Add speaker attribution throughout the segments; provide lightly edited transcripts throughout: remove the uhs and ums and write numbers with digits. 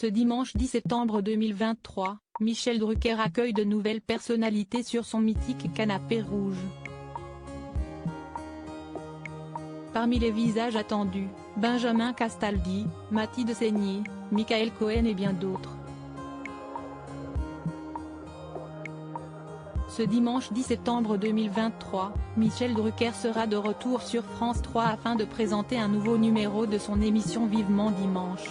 Speaker 1: Ce dimanche 10 septembre 2023, Michel Drucker accueille de nouvelles personnalités sur son mythique canapé rouge. Parmi les visages attendus, Benjamin Castaldi, Mathilde Seigner, Michael Cohen et bien d'autres. Ce dimanche 10 septembre 2023, Michel Drucker sera de retour sur France 3 afin de présenter un nouveau numéro de son émission Vivement Dimanche.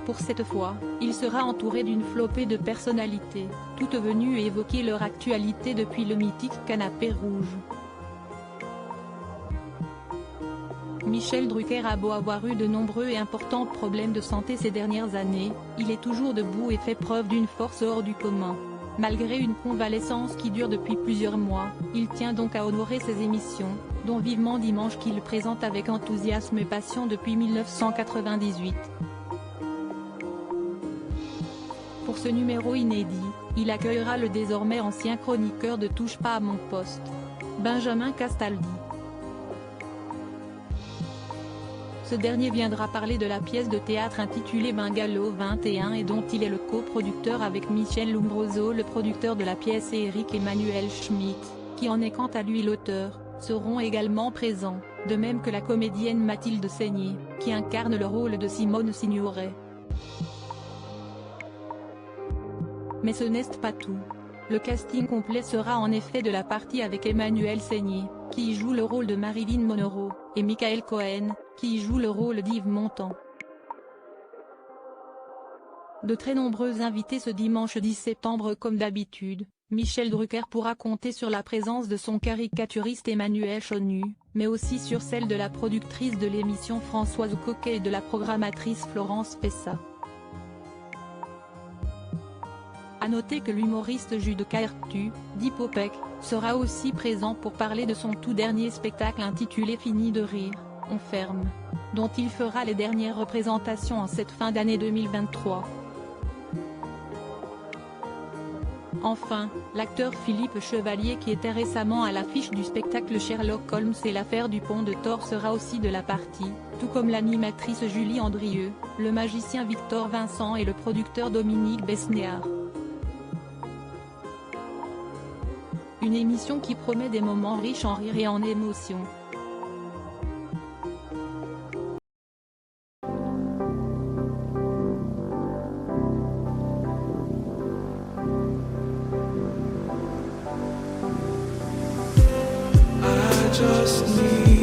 Speaker 1: Pour cette fois, il sera entouré d'une flopée de personnalités, toutes venues évoquer leur actualité depuis le mythique canapé rouge. Michel Drucker a beau avoir eu de nombreux et importants problèmes de santé ces dernières années, il est toujours debout et fait preuve d'une force hors du commun. Malgré une convalescence qui dure depuis plusieurs mois, il tient donc à honorer ses émissions, dont Vivement Dimanche qu'il présente avec enthousiasme et passion depuis 1998. Pour ce numéro inédit, il accueillera le désormais ancien chroniqueur de Touche pas à mon poste, Benjamin Castaldi. Ce dernier viendra parler de la pièce de théâtre intitulée Bungalow 21 et dont il est le coproducteur avec Michel Lombroso, le producteur de la pièce, et Eric Emmanuel Schmitt, qui en est quant à lui l'auteur, seront également présents, de même que la comédienne Mathilde Seigner, qui incarne le rôle de Simone Signoret. Mais ce n'est pas tout. Le casting complet sera en effet de la partie avec Emmanuel Seigner, qui y joue le rôle de Marilyn Monroe, et Michael Cohen, qui y joue le rôle d'Yves Montand. De très nombreux invités ce dimanche 10 septembre comme d'habitude, Michel Drucker pourra compter sur la présence de son caricaturiste Emmanuel Chonu, mais aussi sur celle de la productrice de l'émission Françoise Coquet et de la programmatrice Florence Pessa. A noter que l'humoriste Jude Caertu, dit Popek, sera aussi présent pour parler de son tout dernier spectacle intitulé Fini de rire, on ferme, dont il fera les dernières représentations en cette fin d'année 2023. Enfin, l'acteur Philippe Chevalier, qui était récemment à l'affiche du spectacle Sherlock Holmes et l'affaire du Pont de Thor, sera aussi de la partie, tout comme l'animatrice Julie Andrieux, le magicien Victor Vincent et le producteur Dominique Besnéard. Une émission qui promet des moments riches en rire et en émotions.
Speaker 2: I just need